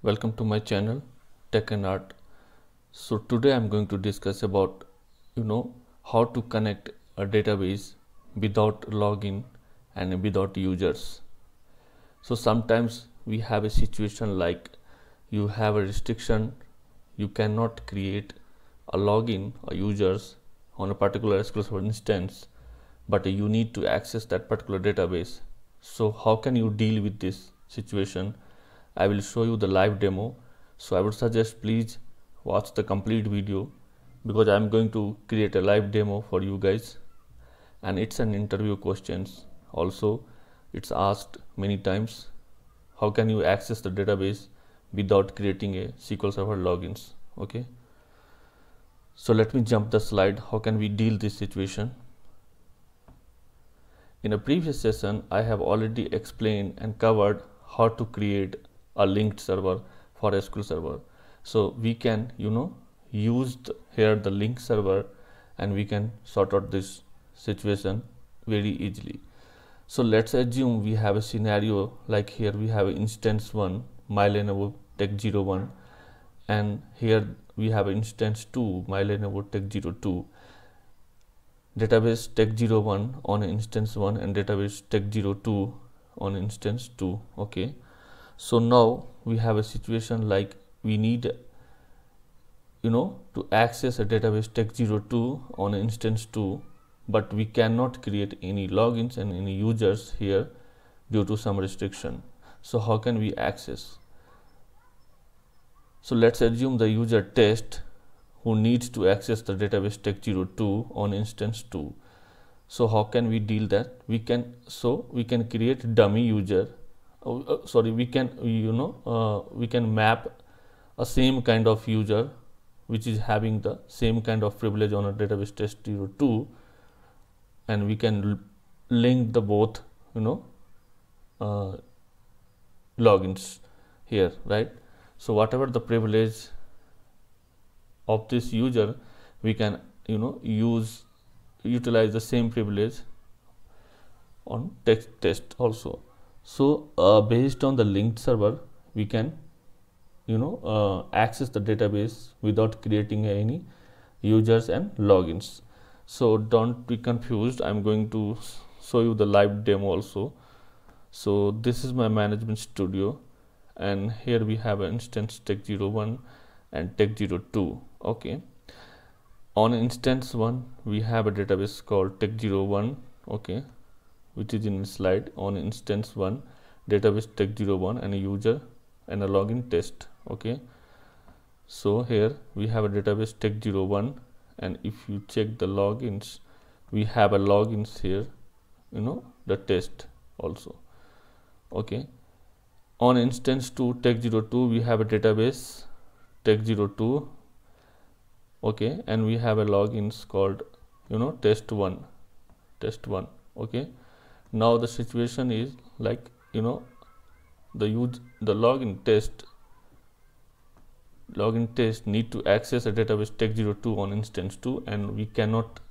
Welcome to my channel Tech and Art. So today I'm going to discuss about how to connect a database without login and without users. So sometimes we have a situation like you have a restriction, you cannot create a login or users on a particular SQL Server instance, but you need to access that particular database. So how can you deal with this situation? I will show you the live demo. So I would suggest please watch the complete video because I am going to create a live demo for you guys, and it's an interview questions. Also, it's asked many times, how can you access the database without creating a SQL Server logins? Okay. So let me jump the slide. How can we deal this situation? In a previous session, I have already explained and covered how to create a linked server for SQL Server. So we can, use here the link server, and we can sort out this situation very easily. So let's assume we have a scenario like here we have instance 1 MyLenovo Tech01, and here we have instance 2 MyLenovo Tech02. Database Tech01 on instance 1 and database Tech02 on instance 2. Okay, so now we have a situation like we need to access a database Tech02 on instance 2, but we cannot create any logins and any users here due to some restriction. So how can we access? So let's assume the user test who needs to access the database Tech02 on instance 2. So how can we deal that? We can create dummy user. We can map a same kind of user which is having the same kind of privilege on a database Tech02, and we can link the both logins here, right? So whatever the privilege of this user, we can utilize the same privilege on test also. So based on the linked server, we can access the database without creating any users and logins. So don't be confused, I'm going to show you the live demo also. So this is my management studio, and here we have an instance Tech01 and Tech02. Okay, on instance 1 we have a database called Tech01, okay, which is in the slide. On instance 1 database Tech01 and a user and a login test. Okay, so here we have a database Tech01, and if you check the logins, we have a logins here, the test also. Okay, on instance 2 Tech02 we have a database Tech02, okay, and we have a logins called test1. Okay, now the situation is like the login test need to access a database Tech02 on instance 2, and we cannot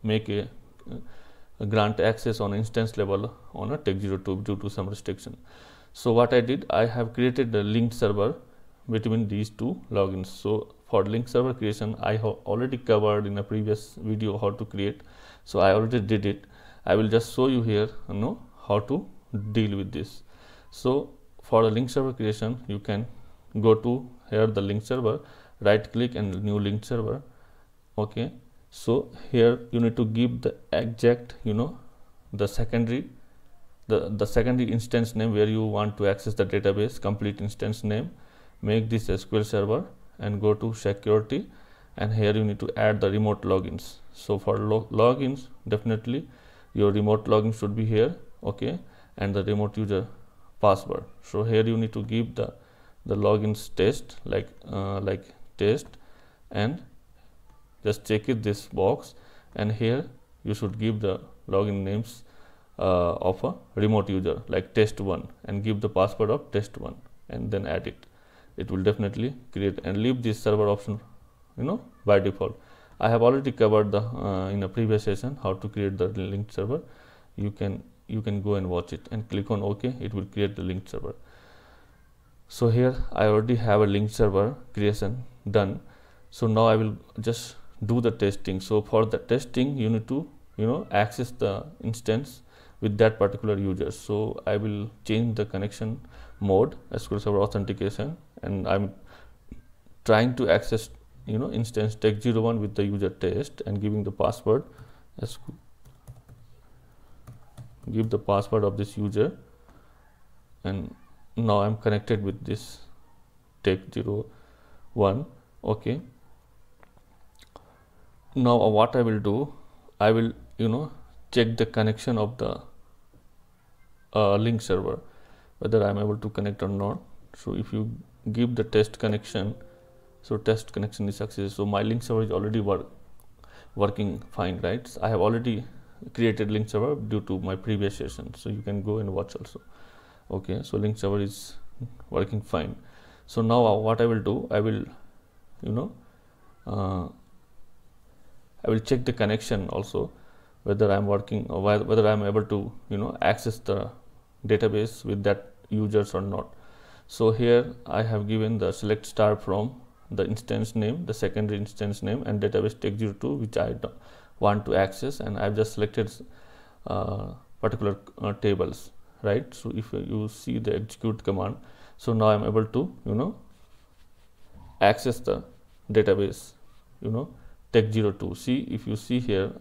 make a grant access on instance level on a Tech02 due to some restriction. So what I did, I have created the linked server between these two logins. So for link server creation, I have already covered in a previous video how to create, so I already did it. I will just show you here how to deal with this. So for the link server creation, you can go to here the link server, right click and new link server. Okay, so here you need to give the exact the secondary instance name where you want to access the database, complete instance name, make this SQL server and go to security, and here you need to add the remote logins. So for logins, definitely your remote login should be here, okay, and the remote user password. So here you need to give the logins test like test, and just check it this box, and here you should give the login names of a remote user like test1, and give the password of test1, and then add it. It will definitely create, and leave this server option by default. I have already covered the in a previous session how to create the linked server. You can go and watch it and click on OK. It will create the linked server. So here I already have a link server creation done. So now I will just do the testing. So for the testing, you need to access the instance with that particular user. So I will change the connection mode, SQL Server authentication, and I'm trying to access instance tech01 with the user test and giving the password. Give the password of this user, and now I'm connected with this tech01. Okay, now what I will do, I will check the connection of the link server, whether I'm able to connect or not. So if you give the test connection, so test connection is success. So my link server is already working fine, right? So I have already created link server due to my previous session, so you can go and watch also. Okay, so link server is working fine. So now what I will do, I will I will check the connection also, whether I'm working or whether I'm able to access the database with that users or not. So here I have given the select star from the instance name, the secondary instance name, and database tech02, which I want to access, and I've just selected particular tables, right? So if you see the execute command, so now I'm able to access the database tech02. See, if you see here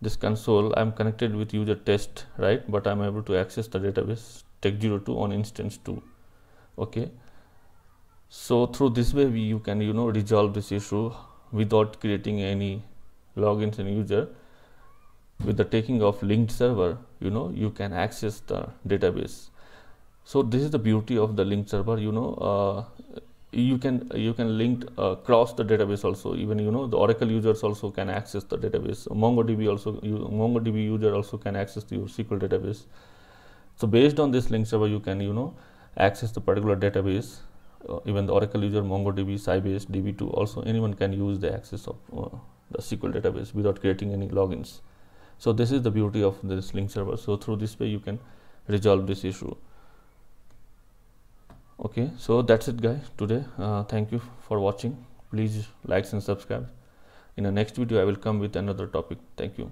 this console, I'm connected with user test, right? But I'm able to access the database tech02 on instance 2. Okay, so through this way you can resolve this issue without creating any logins and user. With the taking of linked server, you can access the database. So this is the beauty of the linked server. You can link across the database also. Even the Oracle users also can access the database. MongoDB user also can access your SQL database. So based on this link server, you can access the particular database. Even the Oracle user, MongoDB, Sybase, DB2, also anyone can use the access of the SQL database without creating any logins. So this is the beauty of this link server. So through this way you can resolve this issue. Okay, so that's it guys today. Thank you for watching. Please like and subscribe. In the next video I will come with another topic. Thank you.